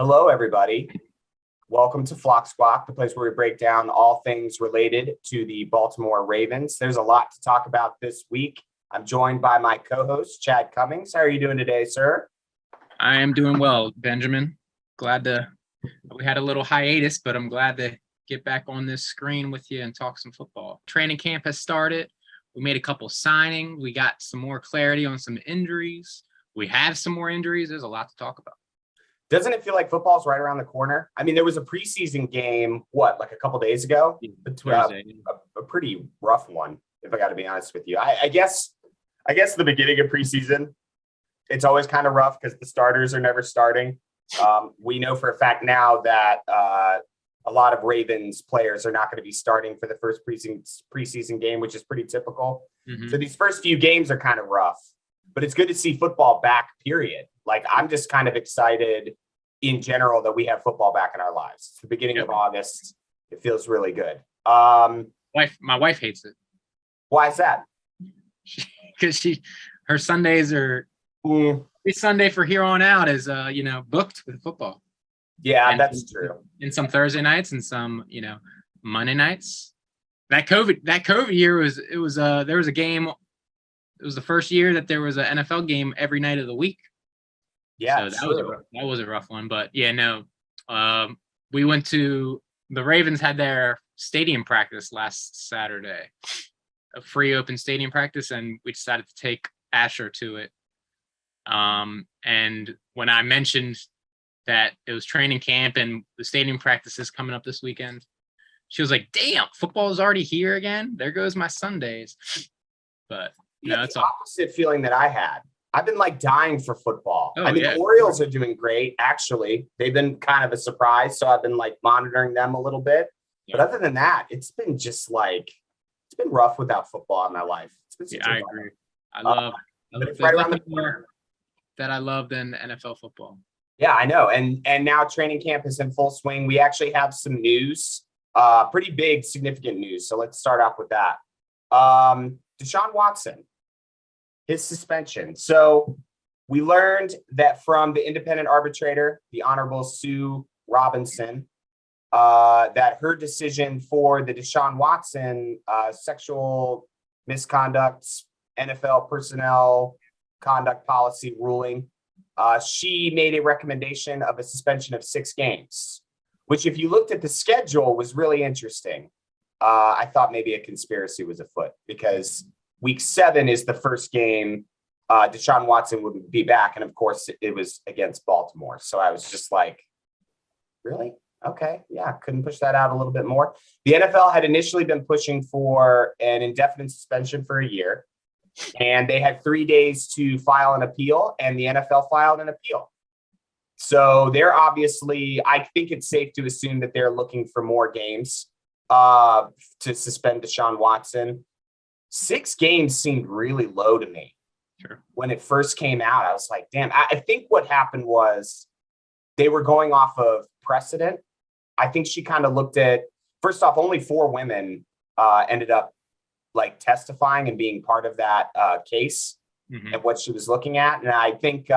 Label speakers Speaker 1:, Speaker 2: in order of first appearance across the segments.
Speaker 1: Hello, everybody. Welcome to Flock Squawk, the place where we break down all things related to the Baltimore Ravens. There's a lot to talk about this week. I'm joined by my co-host, Chad Cummings. How are you doing today, sir?
Speaker 2: I am doing well, Benjamin. We had a little hiatus, but I'm glad to get back on this screen with you and talk some football. Training camp has started. We made a couple signings. We got some more clarity on some injuries. We have some more injuries. There's a lot to talk about.
Speaker 1: Doesn't it feel like football's right around the corner? I mean, there was a preseason game, like a couple days ago? A pretty rough one, if I got to be honest with you. I guess the beginning of preseason, it's always kind of rough because the starters are never starting. We know for a fact now that a lot of Ravens players are not going to be starting for the first preseason game, which is pretty typical. Mm-hmm. So these first few games are kind of rough, but it's good to see football back, period. Like, I'm just kind of excited in general that we have football back in our lives. It's the beginning of August. It feels really good.
Speaker 2: My wife hates it.
Speaker 1: Why is that?
Speaker 2: Because her Sundays are every Sunday for here on out is booked with football.
Speaker 1: Yeah, and that's true.
Speaker 2: And some Thursday nights and some Monday nights. That COVID year there was a game. It was the first year that there was an NFL game every night of the week.
Speaker 1: Yeah,
Speaker 2: so that was a rough one. But we went to the Ravens had their stadium practice last Saturday, a free open stadium practice, and we decided to take Asher to it. And when I mentioned that it was training camp and the stadium practice is coming up this weekend, she was like, "Damn, football is already here again. There goes my Sundays." But
Speaker 1: it's the opposite feeling that I had. I've been dying for football. The Orioles are doing great. Actually, they've been kind of a surprise. So I've been monitoring them a little bit. Yeah. But other than that, it's been just it's been rough without football in my life.
Speaker 2: I agree. I love it's right around the corner that I love than NFL football.
Speaker 1: Yeah, I know. And now training camp is in full swing. We actually have some news, pretty big, significant news. So let's start off with that. Deshaun Watson, his suspension. So we learned that from the independent arbitrator, the Honorable Sue Robinson, that her decision for the Deshaun Watson sexual misconduct, NFL personnel conduct policy ruling, she made a recommendation of a suspension of 6 games, which, if you looked at the schedule, was really interesting. I thought maybe a conspiracy was afoot because Week 7 is the first game Deshaun Watson would be back. And of course, it was against Baltimore. So I was just like, really? Okay. Yeah. Couldn't push that out a little bit more. The NFL had initially been pushing for an indefinite suspension for a year. And they had 3 days to file an appeal. And the NFL filed an appeal. So they're obviously, I think it's safe to assume that they're looking for more games to suspend Deshaun Watson. 6 games seemed really low to me.
Speaker 2: Sure. When
Speaker 1: it first came out, I was like, damn. I think what happened was they were going off of precedent. I think she kind of looked at, first off, only 4 women ended up testifying and being part of that case and what she was looking at. And I think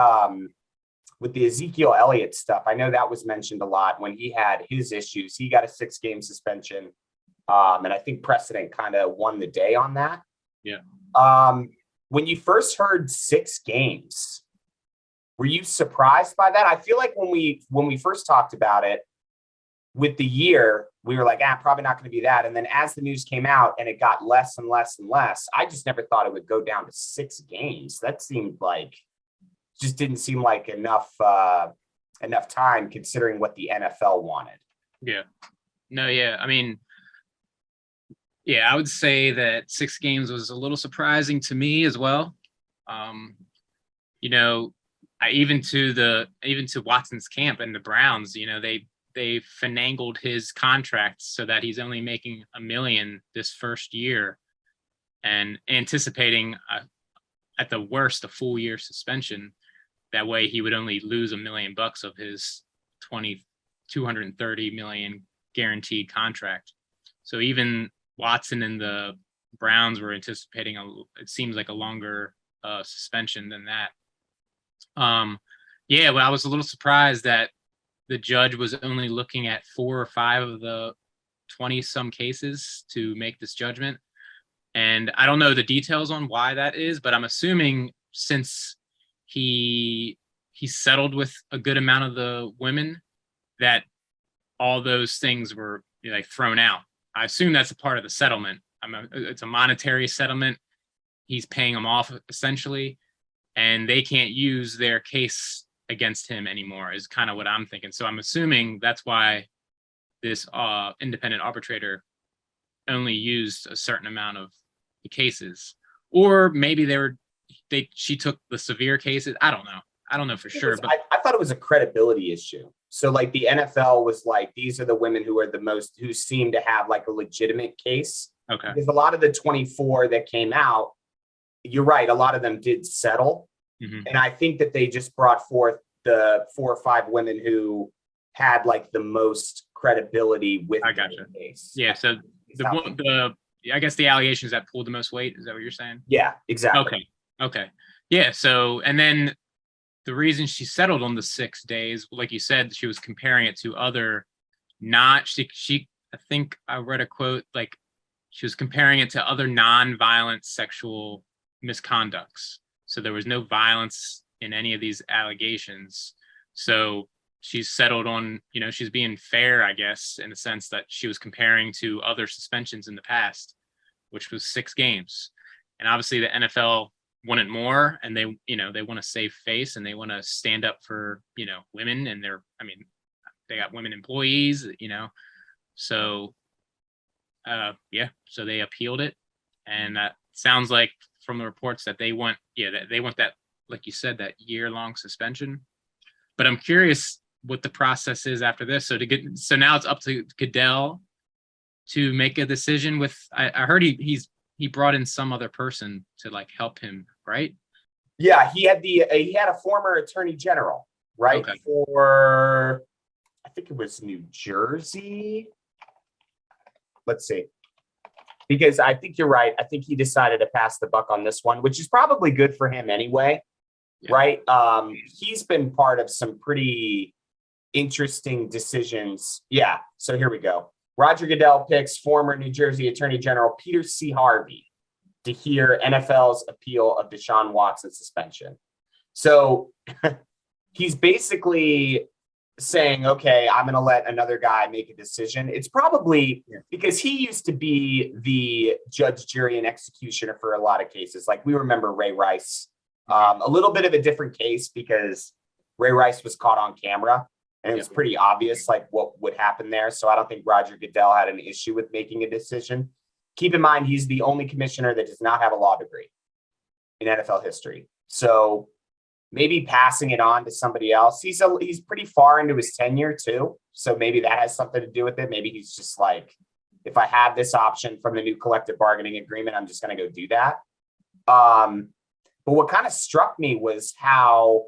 Speaker 1: with the Ezekiel Elliott stuff, I know that was mentioned a lot when he had his issues. He got a 6-game suspension. And I think precedent kind of won the day on that.
Speaker 2: Yeah.
Speaker 1: When you first heard 6 games, were you surprised by that? I feel like when we first talked about it with the year, we were like, probably not going to be that. And then as the news came out and it got less and less and less, I just never thought it would go down to 6 games. That seemed just didn't seem like enough time considering what the NFL wanted.
Speaker 2: Yeah. No, yeah. I mean, yeah, I would say that 6 games was a little surprising to me as well. Even to Watson's camp and the Browns, they finagled his contract so that he's only making $1 million this first year, and anticipating at the worst a full year suspension. That way, he would only lose $1 million of his $230 million guaranteed contract. So even Watson and the Browns were anticipating it seems like a longer suspension than that. But I was a little surprised that the judge was only looking at 4 or 5 of the 20 some cases to make this judgment. And I don't know the details on why that is, but I'm assuming since he settled with a good amount of the women, that all those things were like thrown out. I assume that's a part of the settlement. It's a monetary settlement. He's paying them off essentially, and they can't use their case against him anymore, is kind of what I'm thinking. So I'm assuming that's why this independent arbitrator only used a certain amount of the cases, or maybe she took the severe cases. I don't know for sure, but
Speaker 1: I thought it was a credibility issue. So like the NFL was like, these are the women who seem to have like a legitimate case.
Speaker 2: Okay.
Speaker 1: Because a lot of the 24 that came out, you're right, a lot of them did settle.
Speaker 2: Mm-hmm.
Speaker 1: And I think that they just brought forth the 4 or 5 women who had like the most credibility with
Speaker 2: the
Speaker 1: case.
Speaker 2: Yeah. So I guess the allegations that pulled the most weight, is that what you're saying?
Speaker 1: Yeah, exactly.
Speaker 2: Okay. Yeah. So, and then the reason she settled on the 6 days, like you said, she was comparing it to other I think I read a quote, like she was comparing it to other non-violent sexual misconducts. So there was no violence in any of these allegations. So she's settled on, she's being fair, I guess, in the sense that she was comparing to other suspensions in the past, which was 6 games. And obviously the NFL wanted more, and they want to save face, and they want to stand up for, women, and they got women employees, so so they appealed it. And that sounds like from the reports that they want that, like you said, that year-long suspension. But I'm curious what the process is after this. So now it's up to Goodell to make a decision with, I heard he brought in some other person to like help him, right?
Speaker 1: Yeah, he had a former attorney general, right?
Speaker 2: Okay.
Speaker 1: For, I think it was New Jersey. Let's see. Because I think you're right. I think he decided to pass the buck on this one, which is probably good for him anyway. Yeah. Right? He's been part of some pretty interesting decisions. Yeah. So here we go. Roger Goodell picks former New Jersey Attorney General Peter C. Harvey to hear NFL's appeal of Deshaun Watson's suspension. So he's basically saying, okay, I'm going to let another guy make a decision. It's probably because he used to be the judge, jury, and executioner for a lot of cases. Like we remember Ray Rice, a little bit of a different case because Ray Rice was caught on camera. And it was pretty obvious like what would happen there. So I don't think Roger Goodell had an issue with making a decision. Keep in mind, he's the only commissioner that does not have a law degree in NFL history. So maybe passing it on to somebody else. He's pretty far into his tenure too. So maybe that has something to do with it. Maybe he's just like, if I have this option from the new collective bargaining agreement, I'm just going to go do that. But what kind of struck me was how,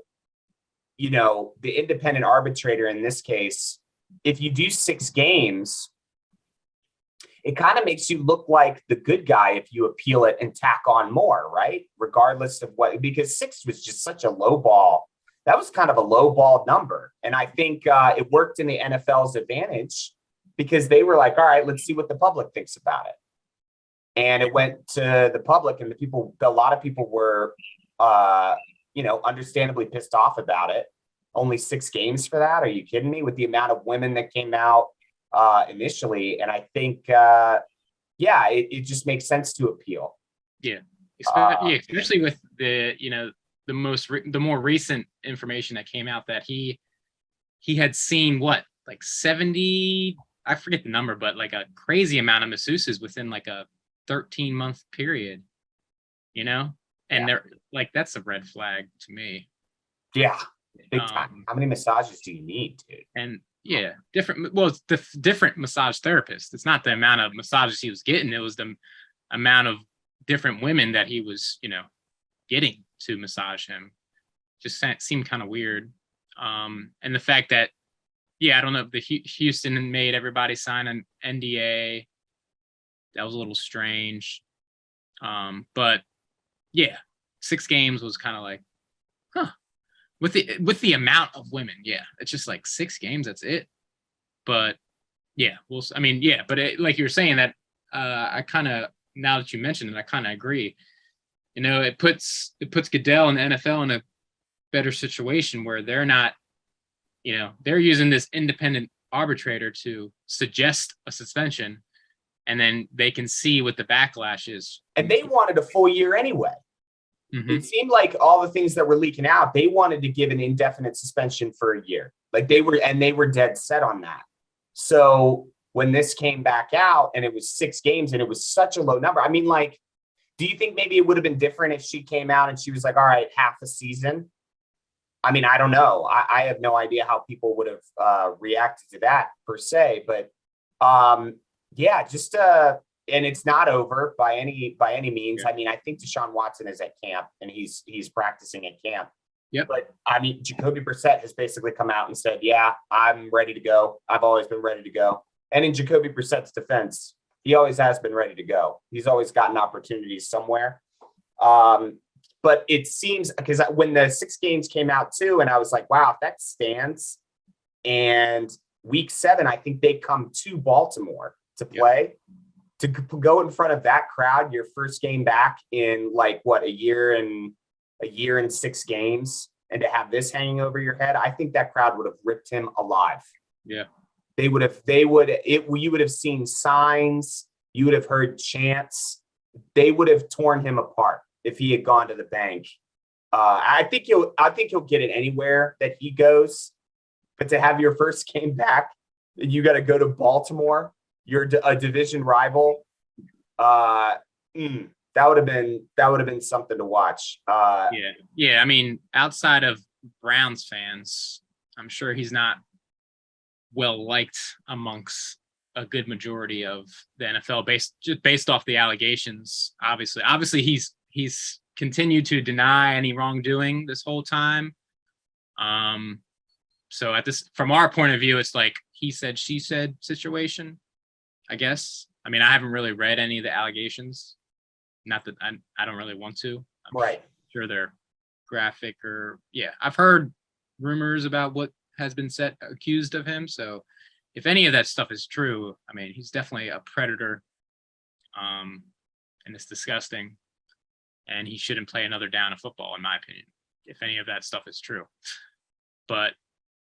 Speaker 1: the independent arbitrator in this case, if you do 6 games, it kind of makes you look like the good guy if you appeal it and tack on more, right? Regardless of because 6 was just such a low ball. That was kind of a low ball number. And I think it worked in the NFL's advantage because they were like, all right, let's see what the public thinks about it. And it went to the public, and a lot of people were, understandably pissed off about it. Only 6 games for that? Are you kidding me? With the amount of women that came out initially. And I think, it just makes sense to appeal.
Speaker 2: Yeah. Especially with the more recent information that came out that he had seen like 70, I forget the number, but like a crazy amount of masseuses within like a 13-month period, and they're like, that's a red flag to me.
Speaker 1: Yeah. Big time. How many massages do you need, dude?
Speaker 2: And it's different massage therapists. It's not the amount of massages he was getting. It was the amount of different women that he was, getting to massage him. Just seemed kind of weird. And the fact that, I don't know, the Houston made everybody sign an NDA. That was a little strange. But 6 games was kind of like, huh. with the amount of women. Yeah, it's just like 6 games. That's it. But yeah, I mean, yeah, but like you were saying that, I kind of, now that you mentioned it, I kind of agree. It puts Goodell and the NFL in a better situation where they're not, they're using this independent arbitrator to suggest a suspension, and then they can see what the backlash is.
Speaker 1: And they wanted a full year anyway.
Speaker 2: Mm-hmm.
Speaker 1: It seemed like all the things that were leaking out, they wanted to give an indefinite suspension for a year. Like they were dead set on that. So when this came back out and it was 6 games and it was such a low number, I mean, like, do you think maybe it would have been different if she came out and she was like, all right, half a season? I mean, I don't know. I have no idea how people would have reacted to that per se, but yeah, just and it's not over by any means. Yeah. I mean, I think Deshaun Watson is at camp and he's practicing at camp.
Speaker 2: Yep.
Speaker 1: But I mean, Jacoby Brissett has basically come out and said, yeah, I'm ready to go. I've always been ready to go. And in Jacoby Brissett's defense, he always has been ready to go. He's always gotten opportunities somewhere. But it seems, because when the 6 games came out too, and I was like, wow, if that stands. And week 7, I think they come to Baltimore to play. Yep. To go in front of that crowd, your first game back in like what, a year and 6 games, and to have this hanging over your head, I think that crowd would have ripped him alive.
Speaker 2: Yeah.
Speaker 1: You would have seen signs, you would have heard chants. They would have torn him apart if he had gone to the bank. I think he'll get it anywhere that he goes, but to have your first game back, you got to go to Baltimore. You're a division rival. That would have been something to watch.
Speaker 2: Yeah. I mean, outside of Browns fans, I'm sure he's not well liked amongst a good majority of the NFL based off the allegations. Obviously, he's continued to deny any wrongdoing this whole time. So from our point of view, it's like he said, she said situation, I guess. I mean, I haven't really read any of the allegations. Not that I don't really want to. I'm
Speaker 1: right.
Speaker 2: Sure they're graphic I've heard rumors about what has been accused of him. So if any of that stuff is true, I mean, he's definitely a predator. And it's disgusting. And he shouldn't play another down of football, in my opinion, if any of that stuff is true. But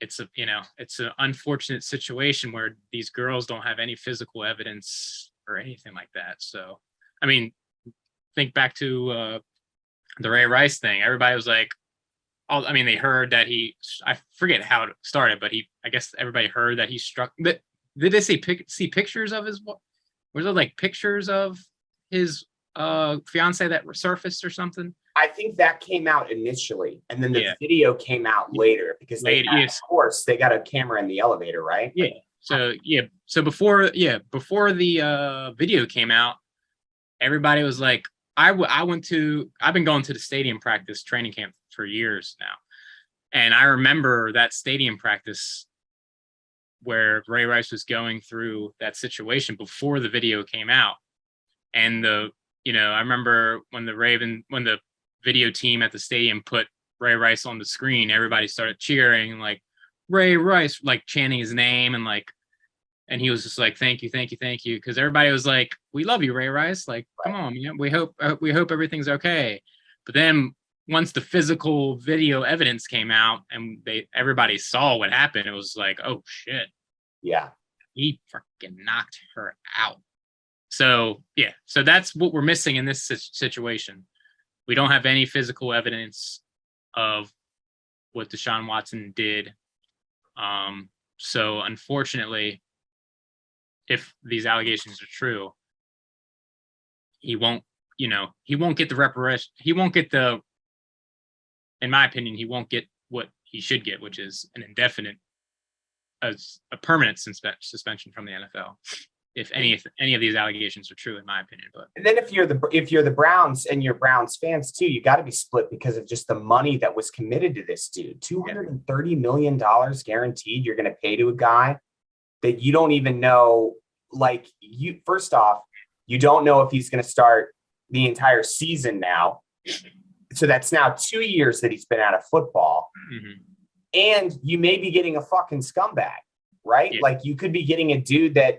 Speaker 2: it's an unfortunate situation where these girls don't have any physical evidence or anything like that. So, I mean, think back to the Ray Rice thing. Everybody was like, they heard that I forget how it started, but I guess everybody heard that he struck. But did they see pictures of his? Was there like pictures of his fiance that surfaced or something?
Speaker 1: I think that came out initially, and then the video came out later because of course, they got a camera in the elevator, right?
Speaker 2: Yeah. So before the video came out, everybody was like, I've been going to the stadium practice training camp for years now. And I remember that stadium practice where Ray Rice was going through that situation before the video came out. And I remember when the video team at the stadium put Ray Rice on the screen, everybody started cheering, like Ray Rice, like chanting his name, and he was just like, thank you. Because everybody was like, we love you, Ray Rice. Like, come on, we hope everything's okay. But then once the physical video evidence came out and everybody saw what happened, it was like, oh shit.
Speaker 1: Yeah.
Speaker 2: He freaking knocked her out. So that's what we're missing in this situation. We don't have any physical evidence of what Deshaun Watson did. So unfortunately, if these allegations are true, he won't get the reparation. In my opinion, he won't get what he should get, which is an indefinite, as a permanent suspension from the NFL. If any of these allegations are true, in my opinion. But
Speaker 1: and then if you're the Browns and you're Browns fans too, you got to be split because of just the money that was committed to this dude. $230 million guaranteed you're going to pay to a guy that you don't even know. Like, first off, you don't know if he's going to start the entire season now. So that's now 2 years that he's been out of football.
Speaker 2: Mhm.
Speaker 1: And you may be getting a fucking scumbag, right?
Speaker 2: Yeah.
Speaker 1: Like you could be getting a dude that,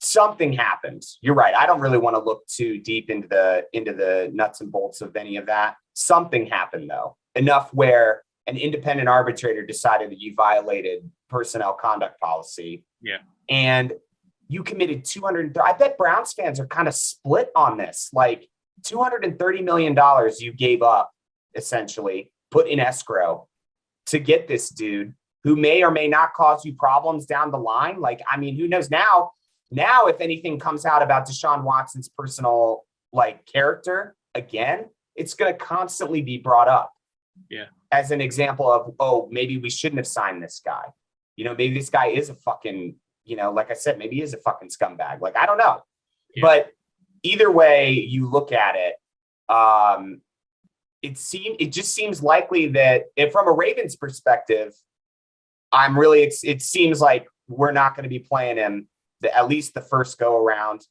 Speaker 1: something happens. You're right. I don't really want to look too deep into the nuts and bolts of any of that. Something happened though, enough where an independent arbitrator decided that you violated personnel conduct policy.
Speaker 2: Yeah.
Speaker 1: And you committed 200. I bet Browns fans are kind of split on this. Like $230 million you gave up, essentially, put in escrow to get this dude who may or may not cause you problems down the line. Like, I mean, who knows now, if anything comes out about Deshaun Watson's personal character again, it's going to constantly be brought up.
Speaker 2: Yeah.
Speaker 1: As an example of, oh, maybe we shouldn't have signed this guy. Maybe this guy is a fucking, like I said, maybe he is a fucking scumbag. Like, I don't know. Yeah. But either way you look at it, it just seems likely that if from a Ravens perspective, it seems like we're not going to be playing him at least the first go around.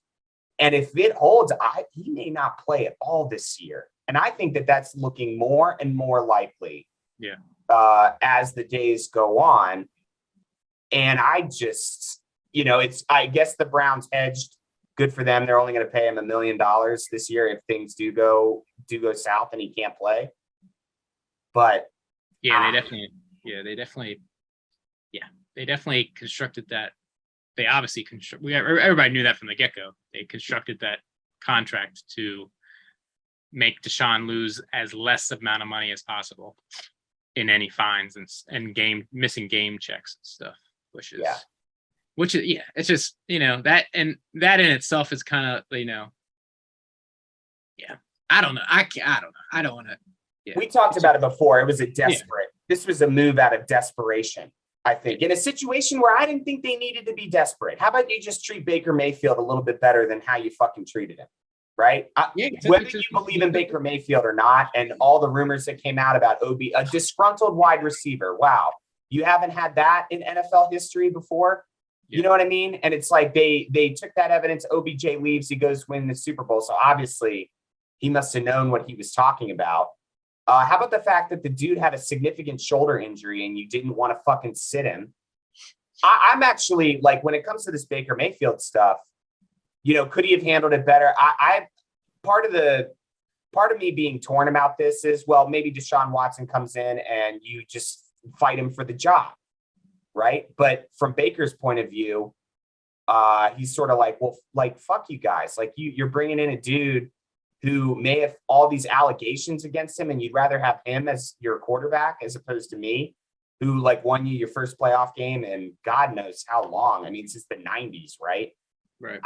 Speaker 1: And if it holds, he may not play at all this year. And I think that that's looking more and more likely.
Speaker 2: Yeah.
Speaker 1: As the days go on. And I just, I guess the Browns hedged. Good for them. They're only going to pay him $1 million this year if things do go south and he can't play. But
Speaker 2: they definitely constructed that. They obviously everybody knew that from the get-go. They constructed that contract to make Deshaun lose as less amount of money as possible in any fines and missing game checks and stuff, which is it's just, that in itself is kind of, I don't know. I don't want to. Yeah.
Speaker 1: We talked about it before. It was this was a move out of desperation, I think, in a situation where I didn't think they needed to be desperate. How about you just treat Baker Mayfield a little bit better than how you fucking treated him? Right? Whether you believe in Baker Mayfield or not, and all the rumors that came out about a disgruntled wide receiver. Wow. You haven't had that in NFL history before. Yeah. You know what I mean? And it's like they took that evidence. OBJ leaves, he goes win the Super Bowl. So obviously he must have known what he was talking about. How about the fact that the dude had a significant shoulder injury and you didn't want to fucking sit him? I'm actually when it comes to this Baker Mayfield stuff, could he have handled it better? Part of me being torn about this is, well, maybe Deshaun Watson comes in and you just fight him for the job, right? But from Baker's point of view, he's sort of fuck you guys. You're bringing in a dude who may have all these allegations against him, and you'd rather have him as your quarterback as opposed to me, who won you your first playoff game and God knows how long. I mean, since the 90s, right?
Speaker 2: Right.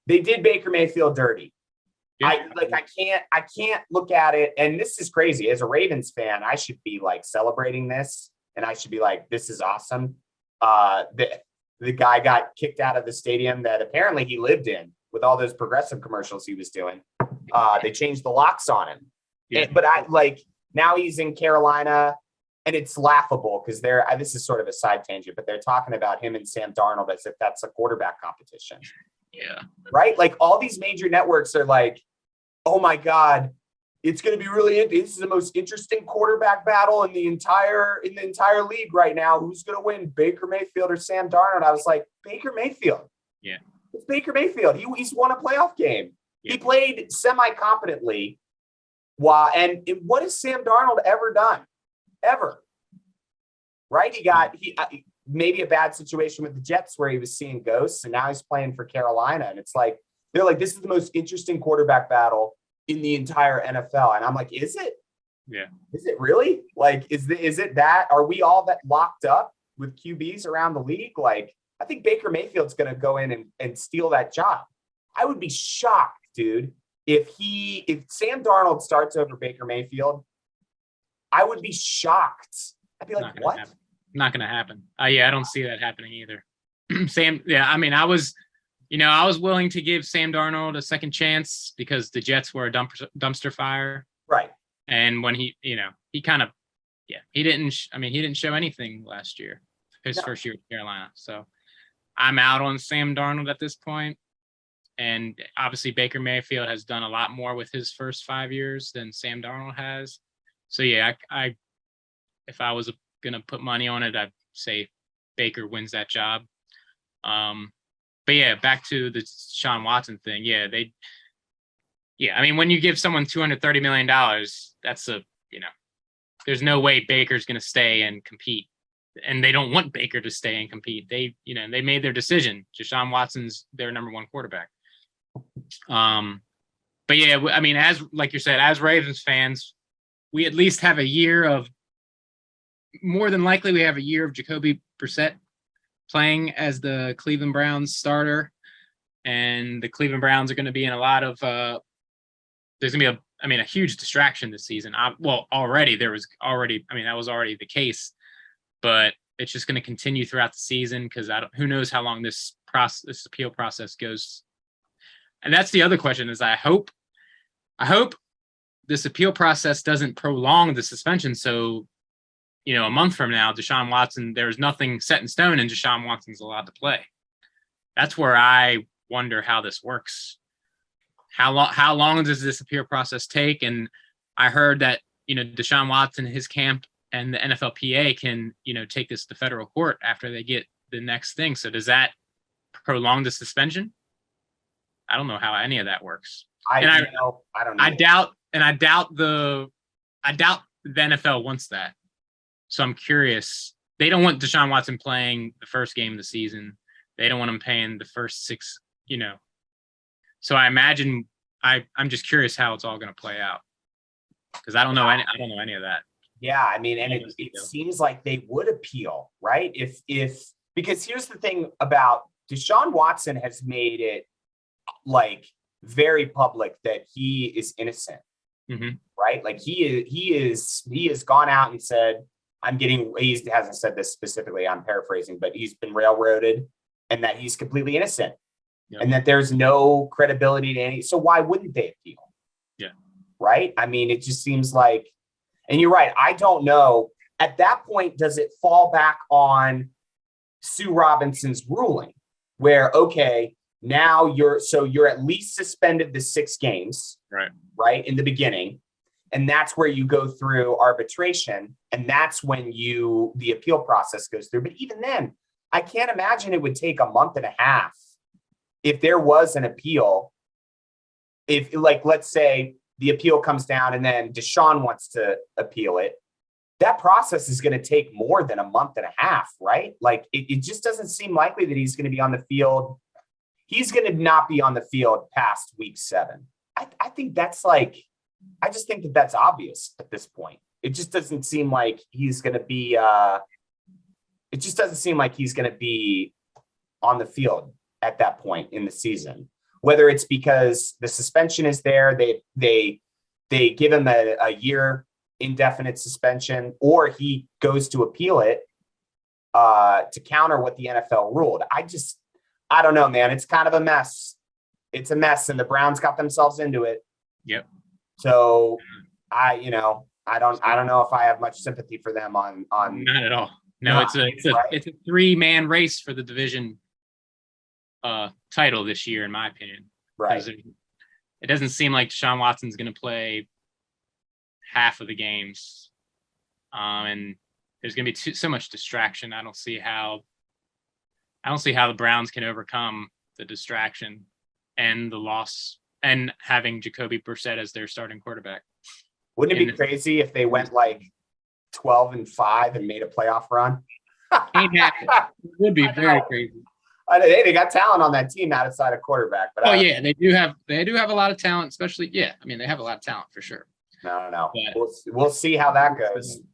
Speaker 1: They did Baker Mayfield dirty.
Speaker 2: Yeah.
Speaker 1: I can't look at it. And this is crazy. As a Ravens fan, I should be celebrating this, and I should be this is awesome. The guy got kicked out of the stadium that apparently he lived in with all those progressive commercials he was doing. They changed the locks on him. Yeah. But now he's in Carolina, and it's laughable because this is sort of a side tangent, but they're talking about him and Sam Darnold as if that's a quarterback competition.
Speaker 2: Yeah.
Speaker 1: Right. All these major networks are oh my God, it's going to be this is the most interesting quarterback battle in the entire league right now. Who's going to win, Baker Mayfield or Sam Darnold? I was like, Baker Mayfield.
Speaker 2: Yeah.
Speaker 1: It's Baker Mayfield. He's won a playoff game. Yeah. He played semi-competently. Wow. And what has Sam Darnold ever done? Ever. Right? He got maybe a bad situation with the Jets where he was seeing ghosts, and now he's playing for Carolina. And it's they're this is the most interesting quarterback battle in the entire NFL. And I'm like, is it?
Speaker 2: Yeah.
Speaker 1: Is it really? Is it that? Are we all that locked up with QBs around the league? I think Baker Mayfield's going to go in and steal that job. I would be shocked, dude, if Sam Darnold starts over Baker Mayfield. I would be shocked. I'd be like, what?
Speaker 2: Not going to happen. I don't see that happening either. Sam, I mean, I was willing to give Sam Darnold a second chance because the Jets were a dumpster fire.
Speaker 1: Right.
Speaker 2: And when he kind of, he didn't show anything last year, his first year at Carolina. So I'm out on Sam Darnold at this point. And obviously Baker Mayfield has done a lot more with his first 5 years than Sam Darnold has. So yeah, I if I was gonna put money on it, I'd say Baker wins that job. But yeah, back to the Deshaun Watson thing. Yeah, I mean, when you give someone $230 million, that's there's no way Baker's gonna stay and compete. And they don't want Baker to stay and compete. They made their decision. Deshaun Watson's their number one quarterback. But yeah, I mean, as like you said, as Ravens fans, we at least have a year of, more than likely, we have a year of Jacoby Brissett playing as the Cleveland Browns starter. And the Cleveland Browns are going to be in a lot of, there's going to be a huge distraction this season. That was already the case, but it's just going to continue throughout the season because who knows how long this appeal process goes. And that's the other question is I hope this appeal process doesn't prolong the suspension. So, a month from now, Deshaun Watson, there's nothing set in stone and Deshaun Watson's allowed to play. That's where I wonder how this works. How long does this appeal process take? And I heard that, Deshaun Watson, his camp, and the NFLPA can, take this to federal court after they get the next thing. So does that prolong the suspension? I don't know how any of that works. I don't know. I doubt the NFL wants that. So I'm curious. They don't want Deshaun Watson playing the first game of the season. They don't want him paying the first 6, So I imagine I'm just curious how it's all going to play out because I don't know any of that.
Speaker 1: Yeah, I mean, and it seems like they would appeal, right? Because here's the thing about Deshaun Watson has made it like very public that he is innocent, right? Like he has gone out and said, he hasn't said this specifically, I'm paraphrasing, but he's been railroaded and that he's completely innocent and that there's no credibility to any. So why wouldn't they appeal?
Speaker 2: Yeah.
Speaker 1: Right. I mean, it just seems like, and you're right. I don't know. At that point, does it fall back on Sue Robinson's ruling where, okay, now you're at least suspended the 6 games, right in the beginning. And that's where you go through arbitration. And that's when the appeal process goes through. But even then, I can't imagine it would take a month and a half if there was an appeal. If, like, let's say the appeal comes down and then Deshaun wants to appeal it, that process is going to take more than a month and a half, right? Like, it just doesn't seem likely that he's going to be on the field. He's going to not be on the field past week 7. I think that's like, I just think that that's obvious at this point. It just doesn't seem like he's going to be, on the field at that point in the season, whether it's because the suspension is there, they give him a year indefinite suspension, or he goes to appeal it to counter what the NFL ruled. I don't know, man. It's kind of a mess. It's a mess, and the Browns got themselves into it.
Speaker 2: Yep.
Speaker 1: So I don't know if I have much sympathy for them on
Speaker 2: not at all. No, it's a 3-man race for the division title this year, in my opinion.
Speaker 1: Right.
Speaker 2: It doesn't seem like Deshaun Watson's going to play half of the games, and there's going to be so much distraction. I don't see how the Browns can overcome the distraction and the loss and having Jacoby Brissett as their starting quarterback.
Speaker 1: Wouldn't it be crazy if they went like 12-5 and made a playoff run?
Speaker 2: It would be very crazy.
Speaker 1: They got talent on that team outside of quarterback. But
Speaker 2: they do have a lot of talent, especially. Yeah, I mean, they have a lot of talent for sure.
Speaker 1: No. But we'll see how that goes.